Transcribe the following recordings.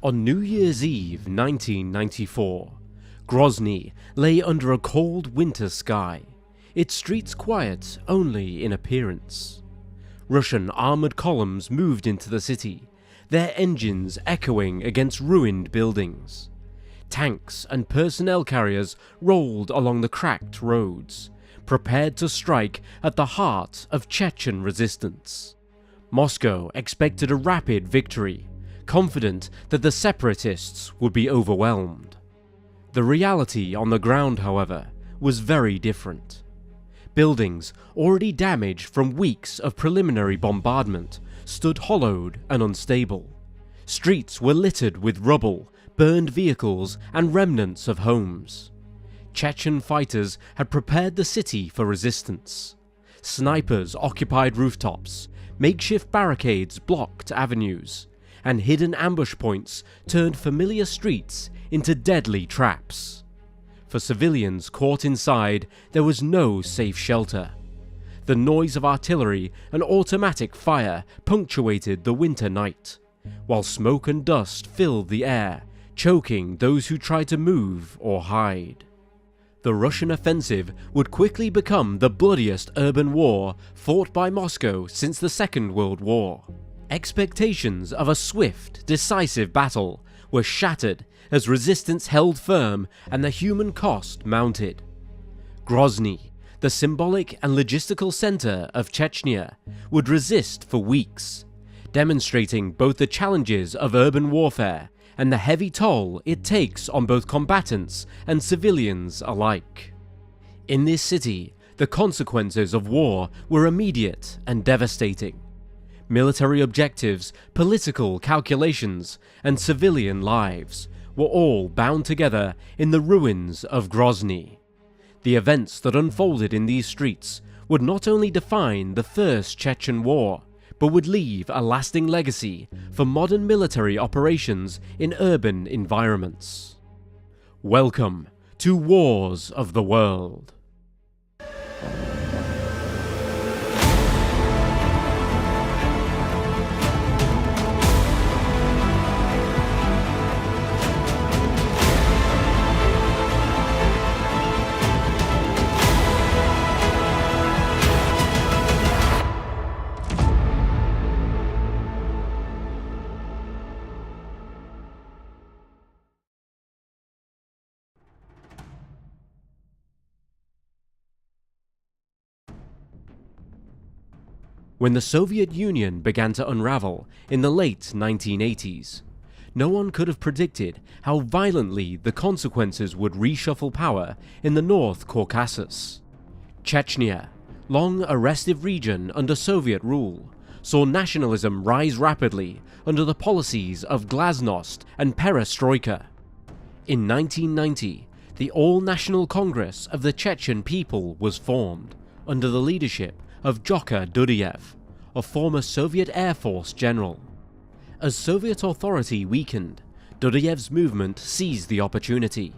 On New Year's Eve 1994, Grozny lay under a cold winter sky, its streets quiet only in appearance. Russian armoured columns moved into the city, their engines echoing against ruined buildings. Tanks and personnel carriers rolled along the cracked roads, prepared to strike at the heart of Chechen resistance. Moscow expected a rapid victory, confident that the separatists would be overwhelmed. The reality on the ground, however, was very different. Buildings, already damaged from weeks of preliminary bombardment, stood hollowed and unstable. Streets were littered with rubble, burned vehicles, and remnants of homes. Chechen fighters had prepared the city for resistance. Snipers occupied rooftops, makeshift barricades blocked avenues, and hidden ambush points turned familiar streets into deadly traps. For civilians caught inside, there was no safe shelter. The noise of artillery and automatic fire punctuated the winter night, while smoke and dust filled the air, choking those who tried to move or hide. The Russian offensive would quickly become the bloodiest urban war fought by Moscow since the Second World War. Expectations of a swift, decisive battle were shattered as resistance held firm and the human cost mounted. Grozny, the symbolic and logistical center of Chechnya, would resist for weeks, demonstrating both the challenges of urban warfare and the heavy toll it takes on both combatants and civilians alike. In this city, the consequences of war were immediate and devastating. Military objectives, political calculations, and civilian lives were all bound together in the ruins of Grozny. The events that unfolded in these streets would not only define the First Chechen War, but would leave a lasting legacy for modern military operations in urban environments. Welcome to Wars of the World. When the Soviet Union began to unravel in the late 1980s, no one could have predicted how violently the consequences would reshuffle power in the North Caucasus. Chechnya, long a restive region under Soviet rule, saw nationalism rise rapidly under the policies of glasnost and perestroika. In 1990, the All-National Congress of the Chechen People was formed under the leadership of Dudayev, a former Soviet Air Force general. As Soviet authority weakened, Dudayev's movement seized the opportunity.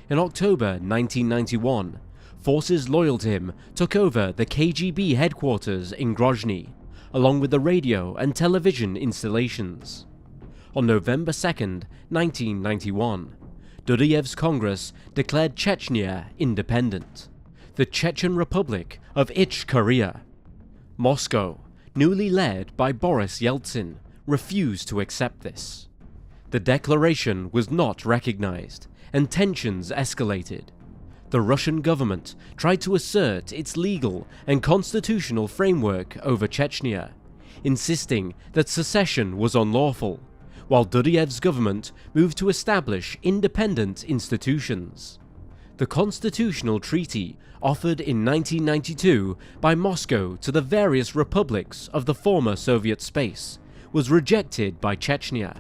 In October 1991, forces loyal to him took over the KGB headquarters in Grozny, along with the radio and television installations. On November 2nd, 1991, Dudayev's Congress declared Chechnya independent, the Chechen Republic of Ichkeria. Moscow, newly led by Boris Yeltsin, refused to accept this. The declaration was not recognized, and tensions escalated. The Russian government tried to assert its legal and constitutional framework over Chechnya, insisting that secession was unlawful, while Dudayev's government moved to establish independent institutions. The constitutional treaty offered in 1992 by Moscow to the various republics of the former Soviet space was rejected by Chechnya.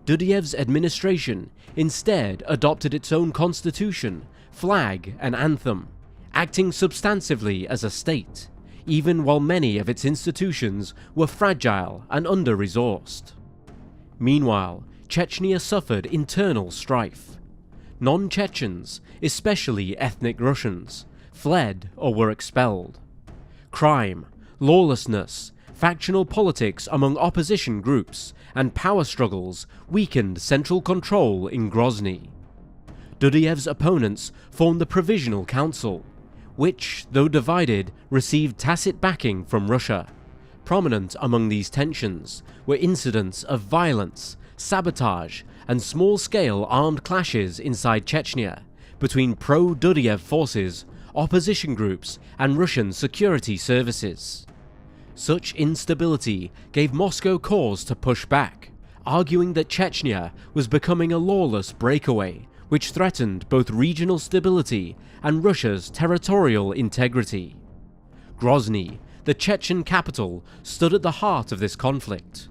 Dudayev's administration instead adopted its own constitution, flag, and anthem, acting substantively as a state, even while many of its institutions were fragile and under-resourced. Meanwhile, Chechnya suffered internal strife. Non-Chechens, especially ethnic Russians, fled or were expelled. Crime, lawlessness, factional politics among opposition groups, and power struggles weakened central control in Grozny. Dudiev's opponents formed the Provisional Council, which, though divided, received tacit backing from Russia. Prominent among these tensions were incidents of violence, sabotage, and small-scale armed clashes inside Chechnya between pro-Dudiev forces, opposition groups, and Russian security services. Such instability gave Moscow cause to push back, arguing that Chechnya was becoming a lawless breakaway which threatened both regional stability and Russia's territorial integrity. Grozny, the Chechen capital, stood at the heart of this conflict.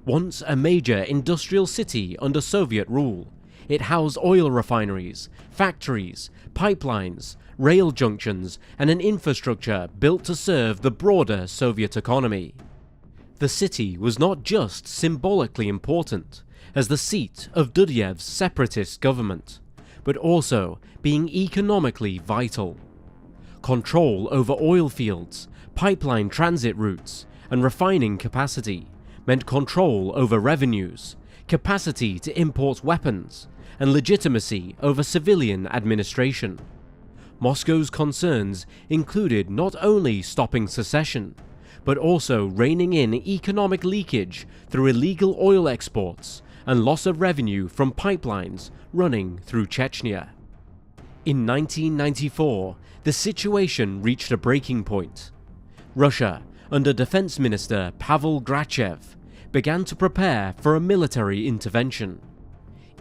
Once a major industrial city under Soviet rule, it housed oil refineries, factories, pipelines, rail junctions, and an infrastructure built to serve the broader Soviet economy. The city was not just symbolically important as the seat of Dudiev's separatist government, but also being economically vital. Control over oil fields, pipeline transit routes, and refining capacity meant control over revenues, capacity to import weapons, and legitimacy over civilian administration. Moscow's concerns included not only stopping secession, but also reining in economic leakage through illegal oil exports and loss of revenue from pipelines running through Chechnya. In 1994, the situation reached a breaking point. Russia, under Defense Minister Pavel Grachev, began to prepare for a military intervention.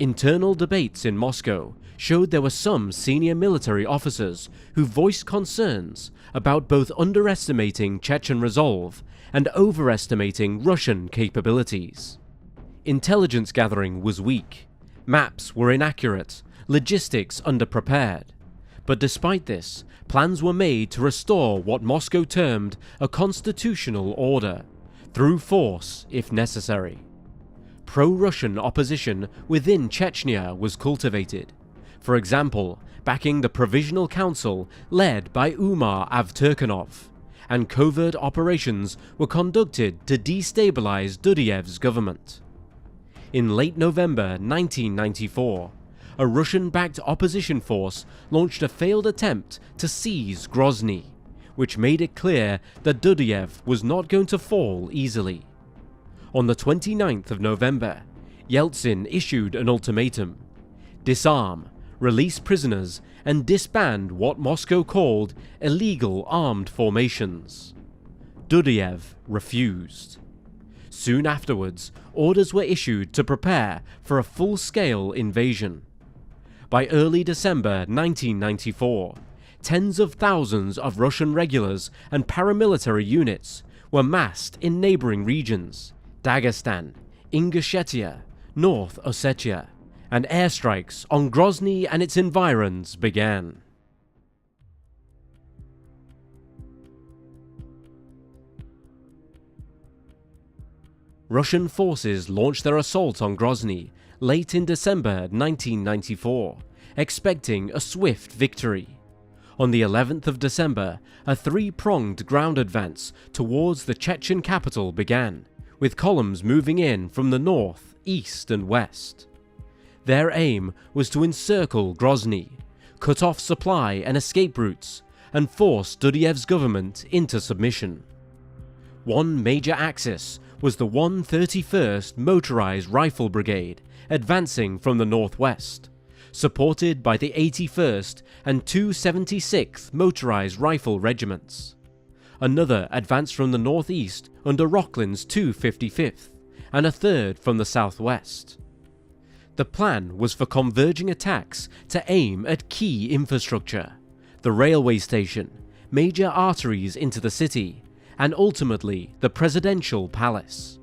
Internal debates in Moscow showed there were some senior military officers who voiced concerns about both underestimating Chechen resolve and overestimating Russian capabilities. Intelligence gathering was weak, maps were inaccurate, logistics underprepared. But despite this, plans were made to restore what Moscow termed a constitutional order, through force if necessary. Pro-Russian opposition within Chechnya was cultivated, for example, backing the Provisional Council led by Umar Avturkanov, and covert operations were conducted to destabilize Dudiev's government. In late November 1994, a Russian-backed opposition force launched a failed attempt to seize Grozny, which made it clear that Dudiev was not going to fall easily. On the 29th of November, Yeltsin issued an ultimatum: disarm, release prisoners, and disband what Moscow called illegal armed formations. Dudiev refused. Soon afterwards, orders were issued to prepare for a full-scale invasion. By early December 1994, tens of thousands of Russian regulars and paramilitary units were massed in neighboring regions, Dagestan, Ingushetia, North Ossetia, and airstrikes on Grozny and its environs began. Russian forces launched their assault on Grozny late in December 1994, expecting a swift victory. On the 11th of December, a three-pronged ground advance towards the Chechen capital began, with columns moving in from the north, east, and west. Their aim was to encircle Grozny, cut off supply and escape routes, and force Dudiev's government into submission. One major axis was the 131st Motorized Rifle Brigade advancing from the northwest, supported by the 81st and 276th Motorized Rifle Regiments. Another advanced from the northeast under Rocklin's 255th, and a third from the southwest. The plan was for converging attacks to aim at key infrastructure, the railway station, major arteries into the city, and ultimately the presidential palace.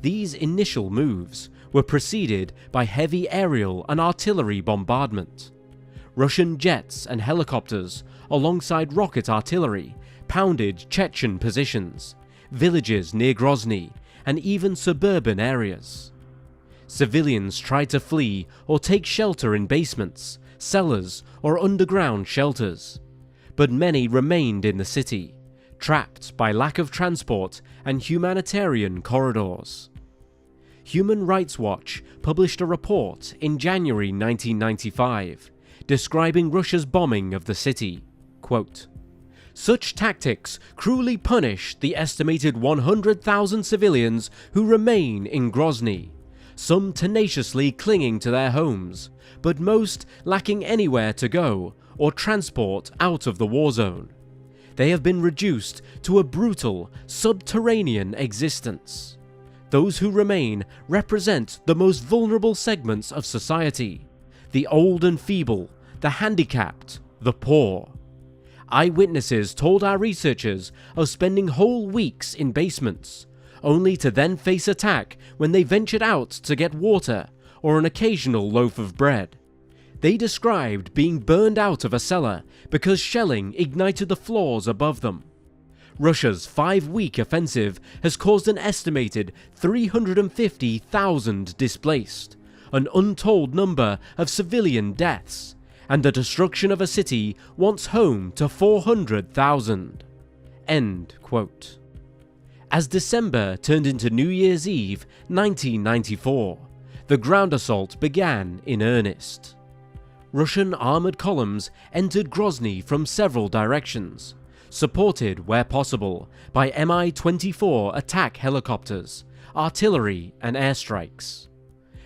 These initial moves were preceded by heavy aerial and artillery bombardment. Russian jets and helicopters, alongside rocket artillery, pounded Chechen positions, villages near Grozny, and even suburban areas. Civilians tried to flee or take shelter in basements, cellars, or underground shelters, but many remained in the city, trapped by lack of transport and humanitarian corridors. Human Rights Watch published a report in January 1995 describing Russia's bombing of the city. Quote, "Such tactics cruelly punish the estimated 100,000 civilians who remain in Grozny, some tenaciously clinging to their homes, but most lacking anywhere to go or transport out of the war zone. They have been reduced to a brutal, subterranean existence. Those who remain represent the most vulnerable segments of society: the old and feeble, the handicapped, the poor. Eyewitnesses told our researchers of spending whole weeks in basements, only to then face attack when they ventured out to get water or an occasional loaf of bread. They described being burned out of a cellar because shelling ignited the floors above them. Russia's 5-week offensive has caused an estimated 350,000 displaced, an untold number of civilian deaths, and the destruction of a city once home to 400,000. End quote. As December turned into New Year's Eve 1994, the ground assault began in earnest. Russian armoured columns entered Grozny from several directions, supported where possible by Mi-24 attack helicopters, artillery and airstrikes.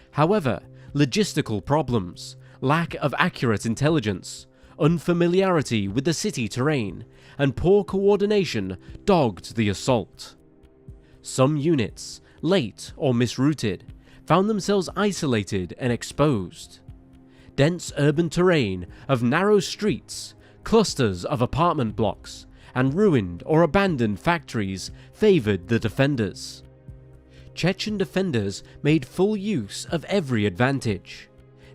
However, logistical problems, lack of accurate intelligence, unfamiliarity with the city terrain, and poor coordination dogged the assault. Some units, late or misrouted, found themselves isolated and exposed. Dense urban terrain of narrow streets, clusters of apartment blocks, and ruined or abandoned factories favoured the defenders. Chechen defenders made full use of every advantage.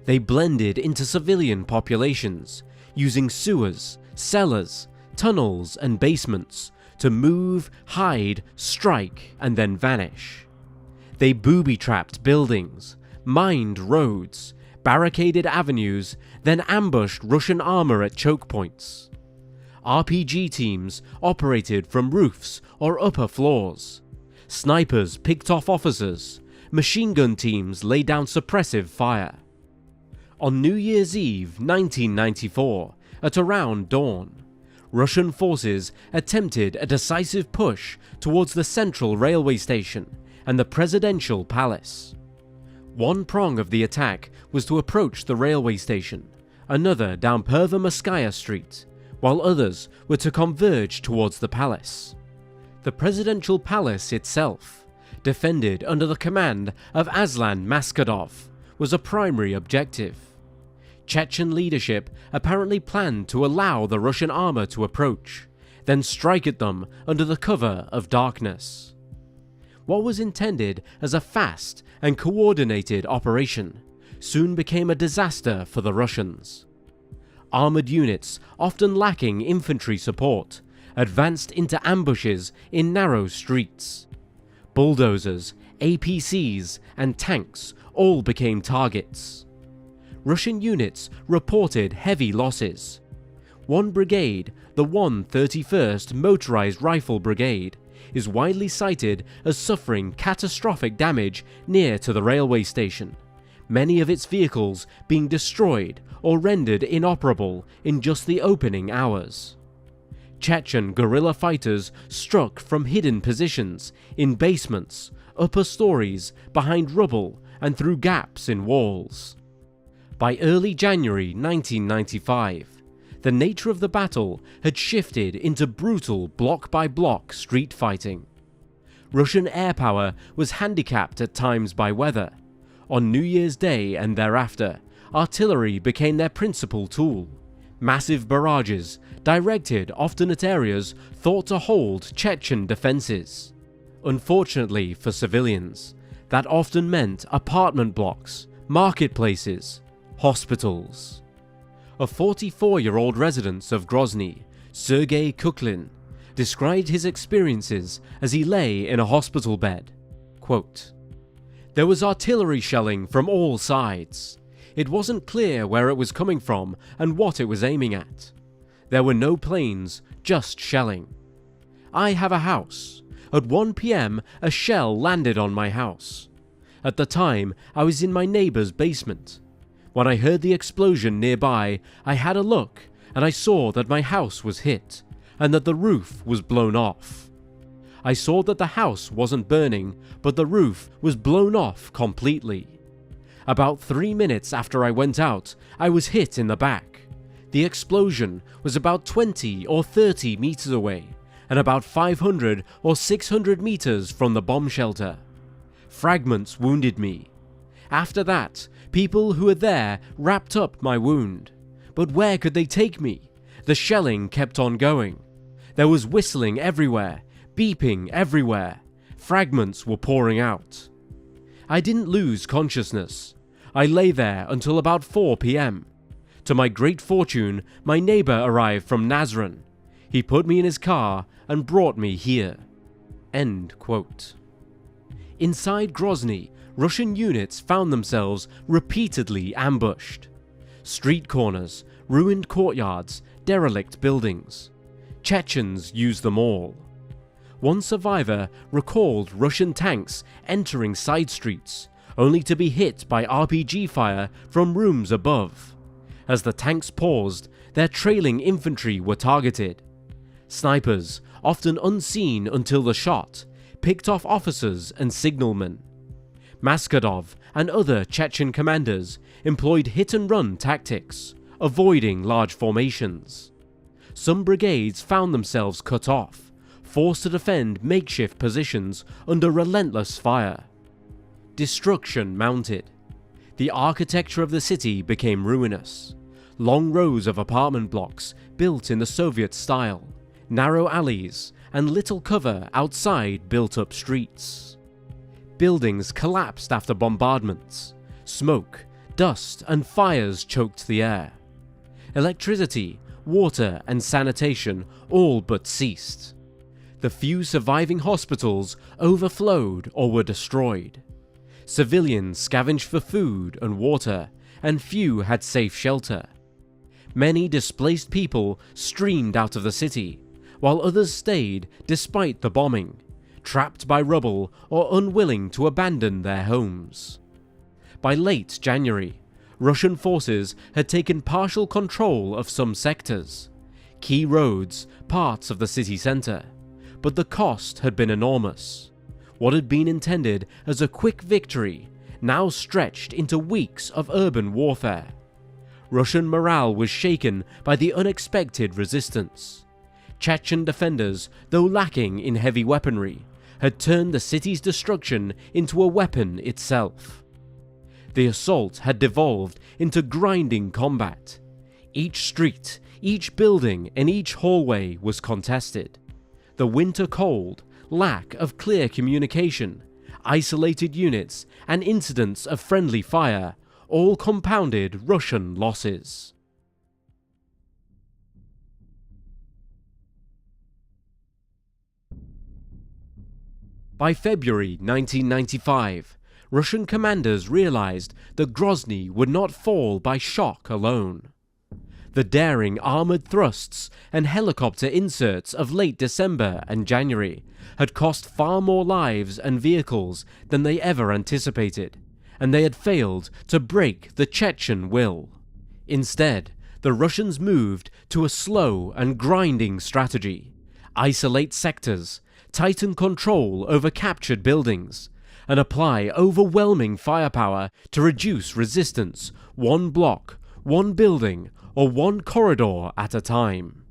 They blended into civilian populations, using sewers, cellars, tunnels and basements to move, hide, strike and then vanish. They booby-trapped buildings, mined roads, barricaded avenues, then ambushed Russian armour at choke points. RPG teams operated from roofs or upper floors. Snipers picked off officers. Machine gun teams laid down suppressive fire. On New Year's Eve 1994, at around dawn, Russian forces attempted a decisive push towards the central railway station and the presidential palace. One prong of the attack was to approach the railway station, another down Pervomorskaya Street, while others were to converge towards the palace. The presidential palace itself, defended under the command of Aslan Maskhadov, was a primary objective. Chechen leadership apparently planned to allow the Russian armour to approach, then strike at them under the cover of darkness. What was intended as a fast and coordinated operation soon became a disaster for the Russians. Armoured units, often lacking infantry support, advanced into ambushes in narrow streets. Bulldozers, APCs and tanks all became targets. Russian units reported heavy losses. One brigade, the 131st Motorized Rifle Brigade, is widely cited as suffering catastrophic damage near to the railway station, many of its vehicles being destroyed or rendered inoperable in just the opening hours. Chechen guerrilla fighters struck from hidden positions, in basements, upper stories, behind rubble and through gaps in walls. By early January 1995, the nature of the battle had shifted into brutal block-by-block street fighting. Russian air power was handicapped at times by weather. On New Year's Day and thereafter, artillery became their principal tool. Massive barrages, directed often at areas thought to hold Chechen defences. Unfortunately for civilians, that often meant apartment blocks, marketplaces, hospitals. A 44-year-old resident of Grozny, Sergei Kuklin, described his experiences as he lay in a hospital bed. Quote, "There was artillery shelling from all sides. It wasn't clear where it was coming from and what it was aiming at. There were no planes, just shelling. I have a house. At 1 p.m. a shell landed on my house. At the time, I was in my neighbor's basement. When I heard the explosion nearby, I had a look and I saw that my house was hit and that the roof was blown off. I saw that the house wasn't burning, but the roof was blown off completely. About 3 minutes after I went out, I was hit in the back. The explosion was about 20 or 30 meters away and about 500 or 600 meters from the bomb shelter. Fragments wounded me. After that, people who were there wrapped up my wound. But where could they take me? The shelling kept on going. There was whistling everywhere, beeping everywhere. Fragments were pouring out. I didn't lose consciousness. I lay there until about 4 p.m. To my great fortune, my neighbor arrived from Nazran. He put me in his car and brought me here." End quote. Inside Grozny, Russian units found themselves repeatedly ambushed. Street corners, ruined courtyards, derelict buildings. Chechens used them all. One survivor recalled Russian tanks entering side streets, only to be hit by RPG fire from rooms above. As the tanks paused, their trailing infantry were targeted. Snipers, often unseen until the shot, picked off officers and signalmen. Maskadov and other Chechen commanders employed hit-and-run tactics, avoiding large formations. Some brigades found themselves cut off, forced to defend makeshift positions under relentless fire. Destruction mounted. The architecture of the city became ruinous. Long rows of apartment blocks built in the Soviet style, narrow alleys, and little cover outside built-up streets. Buildings collapsed after bombardments. Smoke, dust, and fires choked the air. Electricity, water, and sanitation all but ceased. The few surviving hospitals overflowed or were destroyed. Civilians scavenged for food and water, and few had safe shelter. Many displaced people streamed out of the city, while others stayed despite the bombing, trapped by rubble or unwilling to abandon their homes. By late January, Russian forces had taken partial control of some sectors, key roads, parts of the city centre, but the cost had been enormous. What had been intended as a quick victory now stretched into weeks of urban warfare. Russian morale was shaken by the unexpected resistance. Chechen defenders, though lacking in heavy weaponry, had turned the city's destruction into a weapon itself. The assault had devolved into grinding combat. Each street, each building, and each hallway was contested. The winter cold, lack of clear communication, isolated units, and incidents of friendly fire all compounded Russian losses. By February 1995, Russian commanders realized that Grozny would not fall by shock alone. The daring armored thrusts and helicopter inserts of late December and January had cost far more lives and vehicles than they ever anticipated, and they had failed to break the Chechen will. Instead, the Russians moved to a slow and grinding strategy: isolate sectors, tighten control over captured buildings, and apply overwhelming firepower to reduce resistance one block, one building, or one corridor at a time.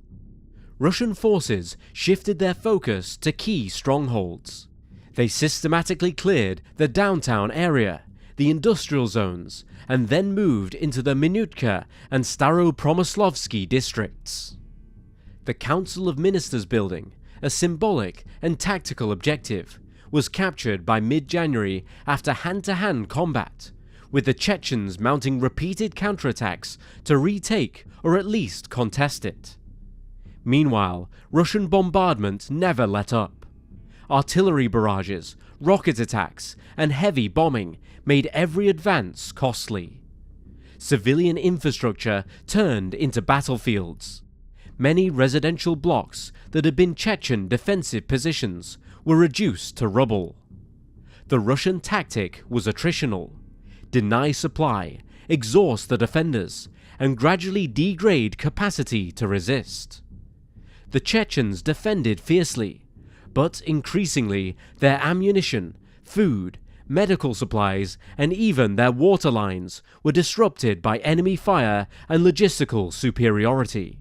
Russian forces shifted their focus to key strongholds. They systematically cleared the downtown area, the industrial zones, and then moved into the Minutka and Staropromyslovsky districts. The Council of Ministers building, a symbolic and tactical objective, was captured by mid-January after hand-to-hand combat, with the Chechens mounting repeated counterattacks to retake or at least contest it. Meanwhile, Russian bombardment never let up. Artillery barrages, rocket attacks, and heavy bombing made every advance costly. Civilian infrastructure turned into battlefields. Many residential blocks that had been Chechen defensive positions were reduced to rubble. The Russian tactic was attritional: deny supply, exhaust the defenders, and gradually degrade capacity to resist. The Chechens defended fiercely, but increasingly their ammunition, food, medical supplies, and even their water lines were disrupted by enemy fire and logistical superiority.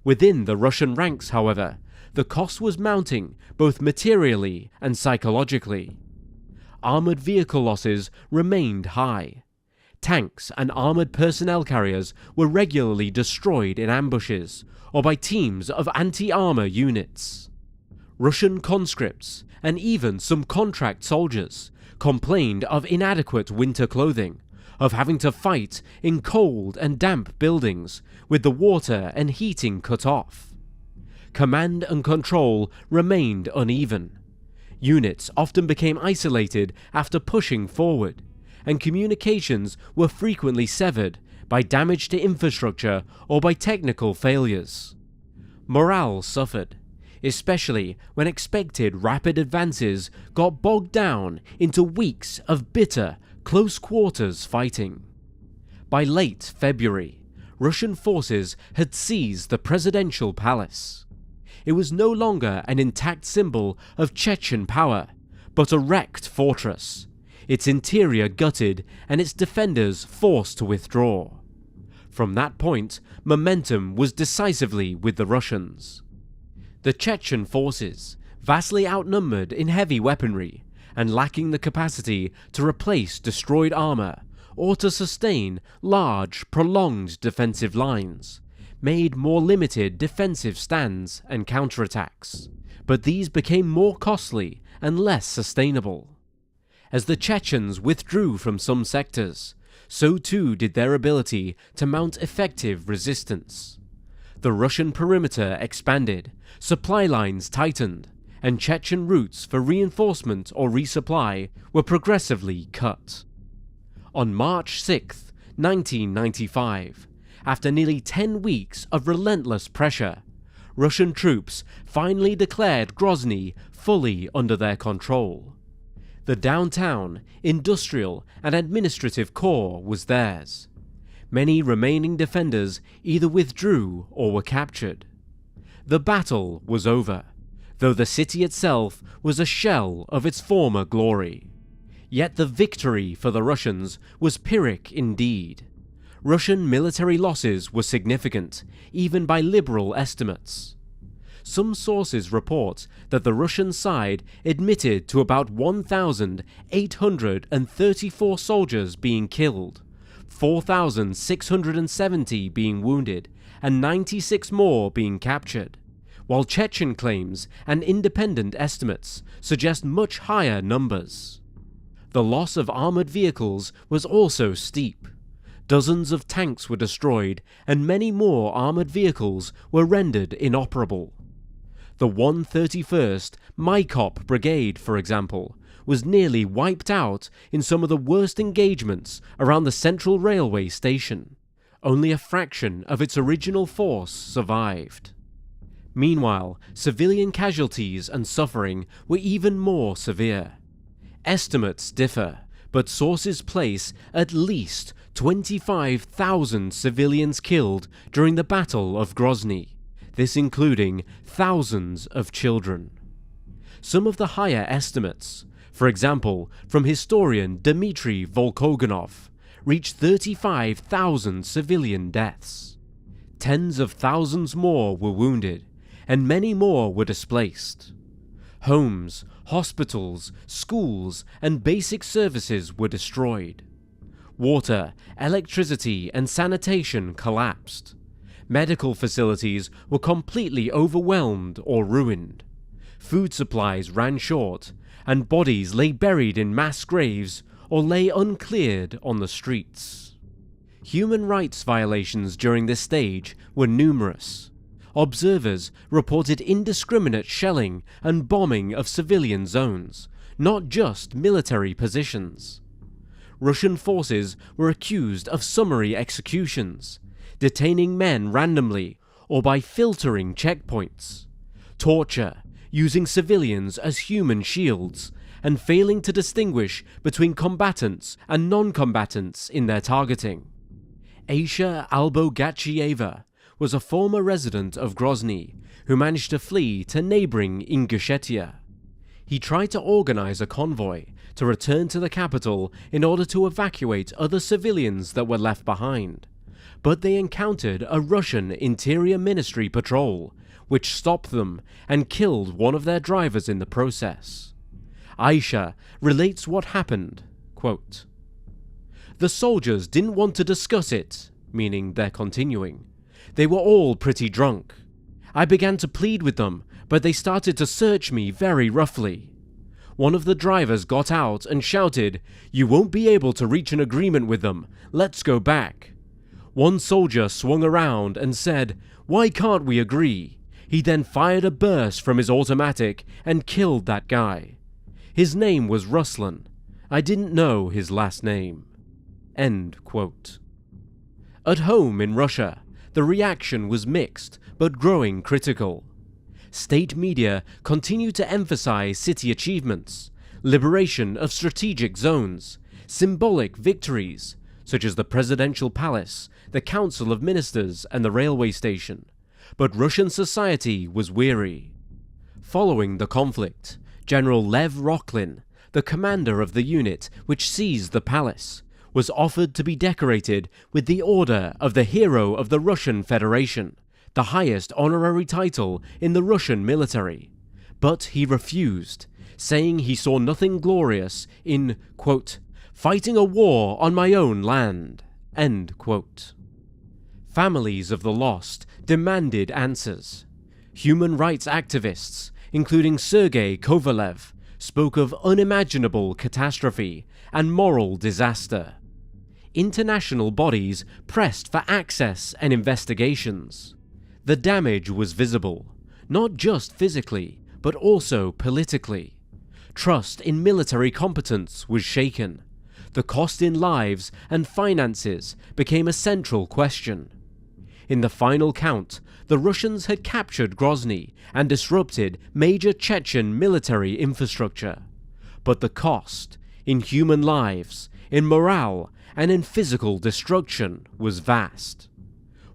Within the Russian ranks, however, the cost was mounting both materially and psychologically. Armoured vehicle losses remained high. Tanks and armoured personnel carriers were regularly destroyed in ambushes or by teams of anti-armour units. Russian conscripts, and even some contract soldiers, complained of inadequate winter clothing, of having to fight in cold and damp buildings with the water and heating cut off. Command and control remained uneven. Units often became isolated after pushing forward, and communications were frequently severed by damage to infrastructure or by technical failures. Morale suffered, especially when expected rapid advances got bogged down into weeks of bitter, close-quarters fighting. By late February, Russian forces had seized the presidential palace. It was no longer an intact symbol of Chechen power, but a wrecked fortress, its interior gutted and its defenders forced to withdraw. From that point, momentum was decisively with the Russians. The Chechen forces, vastly outnumbered in heavy weaponry, and lacking the capacity to replace destroyed armour or to sustain large, prolonged defensive lines, made more limited defensive stands and counterattacks, but these became more costly and less sustainable. As the Chechens withdrew from some sectors, so too did their ability to mount effective resistance. The Russian perimeter expanded, supply lines tightened, and Chechen routes for reinforcement or resupply were progressively cut. On March 6, 1995, after nearly 10 weeks of relentless pressure, Russian troops finally declared Grozny fully under their control. The downtown, industrial, and administrative core was theirs. Many remaining defenders either withdrew or were captured. The battle was over, though the city itself was a shell of its former glory. Yet the victory for the Russians was Pyrrhic indeed. Russian military losses were significant, even by liberal estimates. Some sources report that the Russian side admitted to about 1,834 soldiers being killed, 4,670 being wounded, and 96 more being captured, while Chechen claims and independent estimates suggest much higher numbers. The loss of armoured vehicles was also steep. Dozens of tanks were destroyed, and many more armoured vehicles were rendered inoperable. The 131st Maikop Brigade, for example, was nearly wiped out in some of the worst engagements around the central railway station. Only a fraction of its original force survived. Meanwhile, civilian casualties and suffering were even more severe. Estimates differ, but sources place at least 25,000 civilians killed during the Battle of Grozny, this including thousands of children. Some of the higher estimates, for example from historian Dmitry Volkogonov, reach 35,000 civilian deaths. Tens of thousands more were wounded, and many more were displaced. Homes, hospitals, schools, and basic services were destroyed. Water, electricity, and sanitation collapsed. Medical facilities were completely overwhelmed or ruined. Food supplies ran short, and bodies lay buried in mass graves or lay uncleared on the streets. Human rights violations during this stage were numerous. Observers reported indiscriminate shelling and bombing of civilian zones, not just military positions. Russian forces were accused of summary executions, detaining men randomly or by filtering checkpoints, torture, using civilians as human shields, and failing to distinguish between combatants and non-combatants in their targeting. Aisha Albogachieva was a former resident of Grozny who managed to flee to neighbouring Ingushetia. He tried to organise a convoy to return to the capital in order to evacuate other civilians that were left behind, but they encountered a Russian Interior Ministry patrol, which stopped them and killed one of their drivers in the process. Aisha relates what happened, quote, "The soldiers didn't want to discuss it," meaning they're continuing. "They were all pretty drunk. I began to plead with them, but they started to search me very roughly. One of the drivers got out and shouted, 'You won't be able to reach an agreement with them, let's go back.' One soldier swung around and said, 'Why can't we agree?' He then fired a burst from his automatic and killed that guy. His name was Ruslan. I didn't know his last name." End quote. At home in Russia, the reaction was mixed but growing critical. State media continued to emphasize city achievements, liberation of strategic zones, symbolic victories, such as the presidential palace, the council of ministers, and the railway station. But Russian society was weary. Following the conflict, General Lev Rokhlin, the commander of the unit which seized the palace, was offered to be decorated with the Order of the Hero of the Russian Federation, the highest honorary title in the Russian military. But he refused, saying he saw nothing glorious in, quote, "fighting a war on my own land." End quote. Families of the lost demanded answers. Human rights activists, including Sergei Kovalev, spoke of unimaginable catastrophe and moral disaster. International bodies pressed for access and investigations. The damage was visible, not just physically, but also politically. Trust in military competence was shaken. The cost in lives and finances became a central question. In the final count, the Russians had captured Grozny and disrupted major Chechen military infrastructure. But the cost, in human lives, in morale, and in physical destruction, was vast.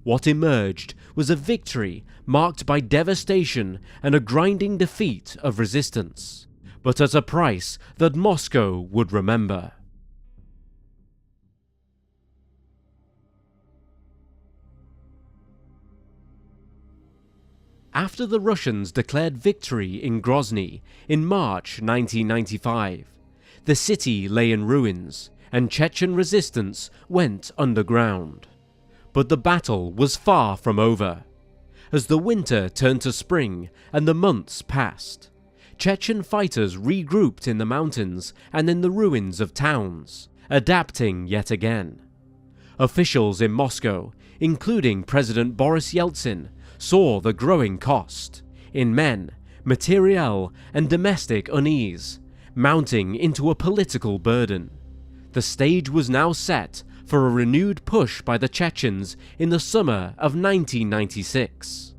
What emerged was a victory marked by devastation and a grinding defeat of resistance, but at a price that Moscow would remember. After the Russians declared victory in Grozny in March 1995, the city lay in ruins and Chechen resistance went underground. But the battle was far from over. As the winter turned to spring and the months passed, Chechen fighters regrouped in the mountains and in the ruins of towns, adapting yet again. Officials in Moscow, including President Boris Yeltsin, saw the growing cost in men, materiel, and domestic unease, mounting into a political burden. The stage was now set for a renewed push by the Chechens in the summer of 1996.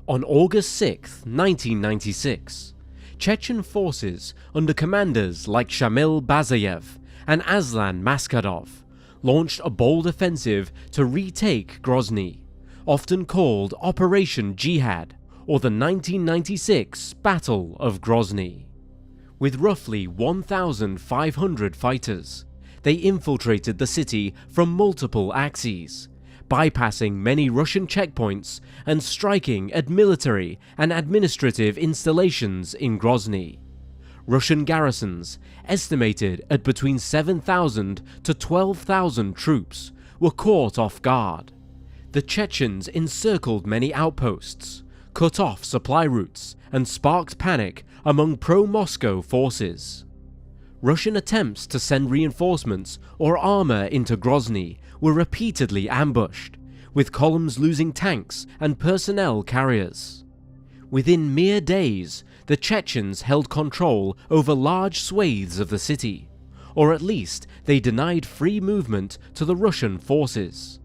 On August 6, 1996, Chechen forces under commanders like Shamil Bazayev and Aslan Maskadov launched a bold offensive to retake Grozny, often called Operation Jihad, or the 1996 Battle of Grozny. With roughly 1,500 fighters, they infiltrated the city from multiple axes, bypassing many Russian checkpoints and striking at military and administrative installations in Grozny. Russian garrisons, estimated at between 7,000 to 12,000 troops, were caught off guard. The Chechens encircled many outposts, cut off supply routes, and sparked panic among pro-Moscow forces. Russian attempts to send reinforcements or armour into Grozny were repeatedly ambushed, with columns losing tanks and personnel carriers. Within mere days, the Chechens held control over large swathes of the city, or at least they denied free movement to the Russian forces.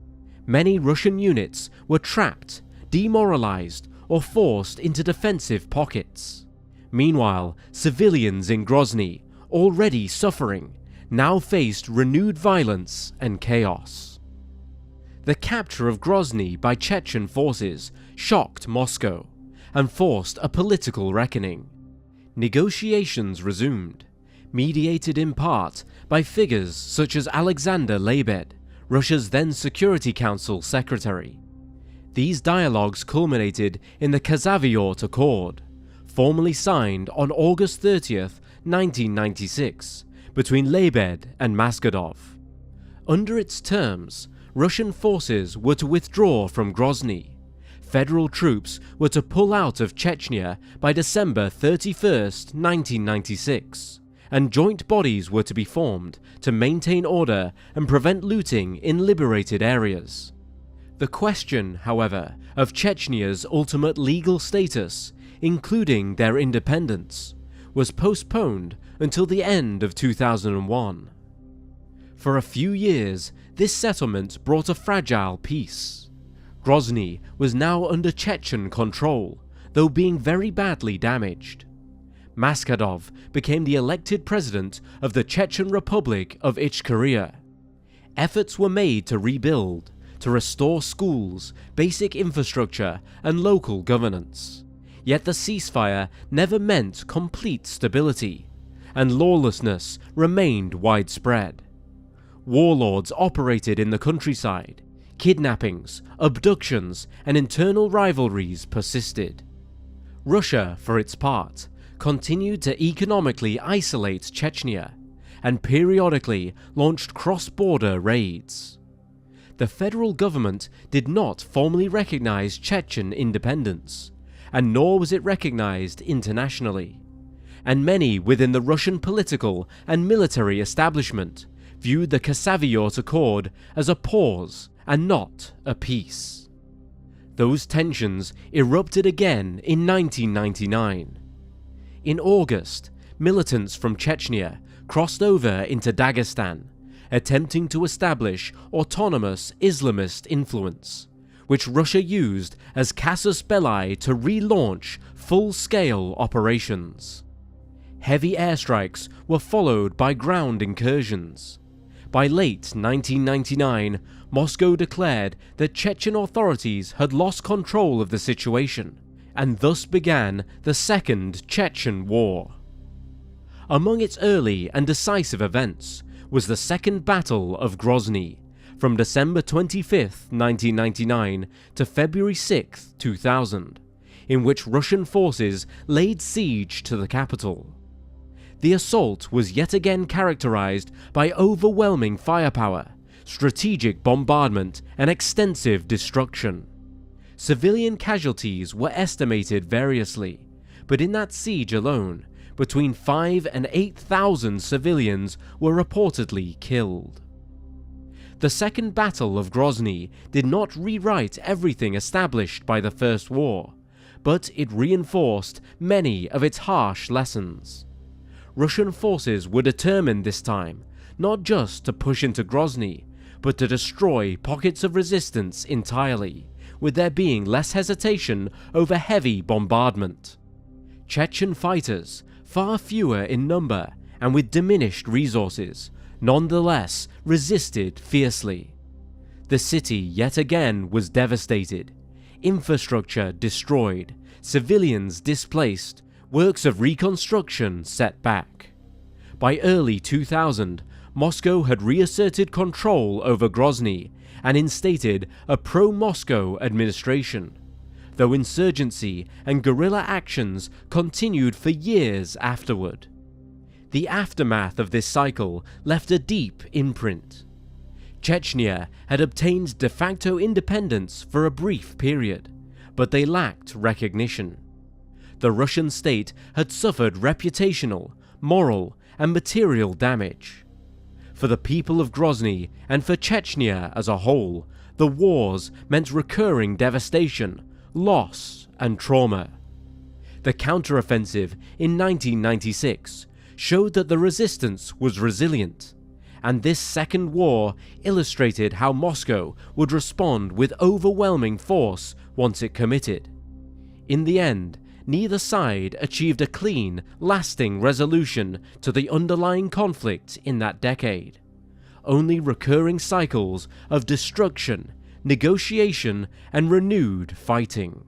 Many Russian units were trapped, demoralized, or forced into defensive pockets. Meanwhile, civilians in Grozny, already suffering, now faced renewed violence and chaos. The capture of Grozny by Chechen forces shocked Moscow and forced a political reckoning. Negotiations resumed, mediated in part by figures such as Alexander Lebed, Russia's then Security Council secretary. These dialogues culminated in the Ksaviort Accord, formally signed on August 30th, 1996, between Lebed and Maskhadov. Under its terms, Russian forces were to withdraw from Grozny. Federal troops were to pull out of Chechnya by December 31st, 1996, and joint bodies were to be formed to maintain order and prevent looting in liberated areas. The question, however, of Chechnya's ultimate legal status, including their independence, was postponed until the end of 2001. For a few years, this settlement brought a fragile peace. Grozny was now under Chechen control, though being very badly damaged. Maskhadov became the elected president of the Chechen Republic of Ichkeria. Efforts were made to rebuild, to restore schools, basic infrastructure, and local governance. Yet the ceasefire never meant complete stability, and lawlessness remained widespread. Warlords operated in the countryside, kidnappings, abductions, and internal rivalries persisted. Russia, for its part, continued to economically isolate Chechnya, and periodically launched cross-border raids. The federal government did not formally recognize Chechen independence, and nor was it recognized internationally, and many within the Russian political and military establishment viewed the Ksaviort Accord as a pause and not a peace. Those tensions erupted again in 1999. In August, militants from Chechnya crossed over into Dagestan, attempting to establish autonomous Islamist influence, which Russia used as casus belli to relaunch full-scale operations. Heavy airstrikes were followed by ground incursions. By late 1999, Moscow declared that Chechen authorities had lost control of the situation, and thus began the Second Chechen War. Among its early and decisive events was the Second Battle of Grozny, from December 25, 1999 to February 6, 2000, in which Russian forces laid siege to the capital. The assault was yet again characterized by overwhelming firepower, strategic bombardment, and extensive destruction. Civilian casualties were estimated variously, but in that siege alone, between 5,000 and 8,000 civilians were reportedly killed. The Second Battle of Grozny did not rewrite everything established by the First War, but it reinforced many of its harsh lessons. Russian forces were determined this time not just to push into Grozny, but to destroy pockets of resistance entirely, with there being less hesitation over heavy bombardment. Chechen fighters, far fewer in number and with diminished resources, nonetheless resisted fiercely. The city yet again was devastated, infrastructure destroyed, civilians displaced, works of reconstruction set back. By early 2000, Moscow had reasserted control over Grozny and instated a pro-Moscow administration, though insurgency and guerrilla actions continued for years afterward. The aftermath of this cycle left a deep imprint. Chechnya had obtained de facto independence for a brief period, but they lacked recognition. The Russian state had suffered reputational, moral, and material damage. For the people of Grozny and for Chechnya as a whole, the wars meant recurring devastation, loss, and trauma. The counteroffensive in 1996 showed that the resistance was resilient, and this second war illustrated how Moscow would respond with overwhelming force once it committed. In the end, neither side achieved a clean, lasting resolution to the underlying conflict in that decade. Only recurring cycles of destruction, negotiation, and renewed fighting.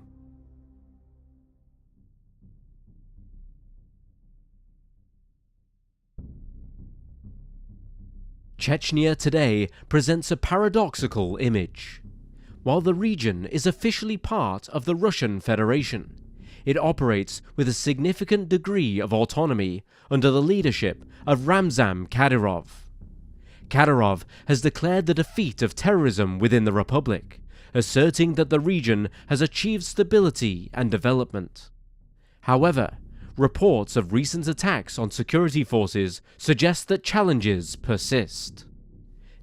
Chechnya today presents a paradoxical image. While the region is officially part of the Russian Federation, it operates with a significant degree of autonomy under the leadership of Ramzan Kadyrov. Kadyrov has declared the defeat of terrorism within the Republic, asserting that the region has achieved stability and development. However, reports of recent attacks on security forces suggest that challenges persist.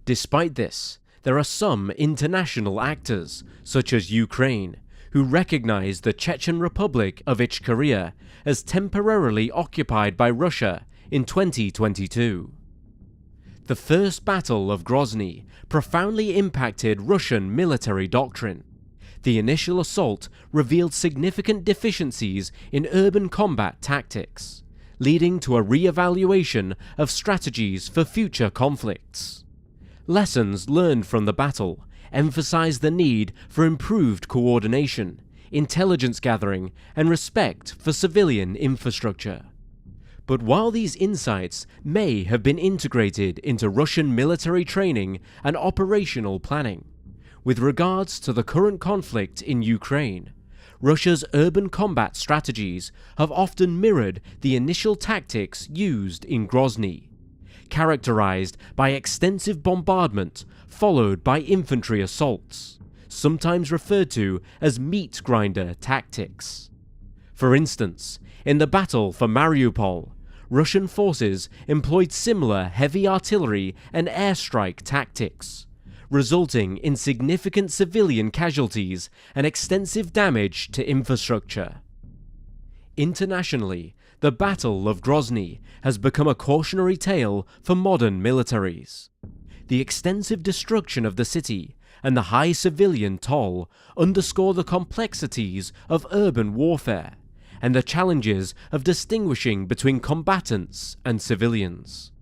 Despite this, there are some international actors, such as Ukraine, who recognize the Chechen Republic of Ichkeria as temporarily occupied by Russia in 2022. The First Battle of Grozny profoundly impacted Russian military doctrine. The initial assault revealed significant deficiencies in urban combat tactics, leading to a re-evaluation of strategies for future conflicts. Lessons learned from the battle emphasize the need for improved coordination, intelligence gathering, and respect for civilian infrastructure. But while these insights may have been integrated into Russian military training and operational planning, with regards to the current conflict in Ukraine, Russia's urban combat strategies have often mirrored the initial tactics used in Grozny, characterized by extensive bombardment followed by infantry assaults, sometimes referred to as meat grinder tactics. For instance, in the battle for Mariupol, Russian forces employed similar heavy artillery and airstrike tactics, resulting in significant civilian casualties and extensive damage to infrastructure. Internationally, the Battle of Grozny has become a cautionary tale for modern militaries. The extensive destruction of the city and the high civilian toll underscore the complexities of urban warfare and the challenges of distinguishing between combatants and civilians.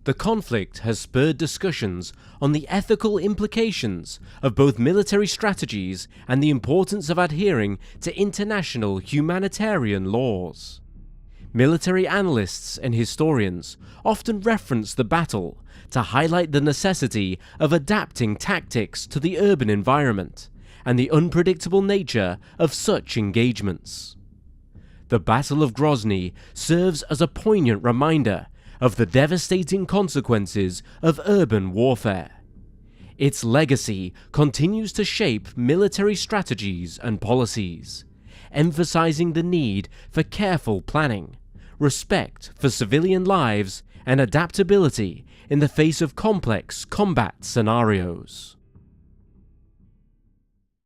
The conflict has spurred discussions on the ethical implications of both military strategies and the importance of adhering to international humanitarian laws. Military analysts and historians often reference the battle to highlight the necessity of adapting tactics to the urban environment and the unpredictable nature of such engagements. The Battle of Grozny serves as a poignant reminder of the devastating consequences of urban warfare. Its legacy continues to shape military strategies and policies, emphasizing the need for careful planning, respect for civilian lives, and adaptability in the face of complex combat scenarios.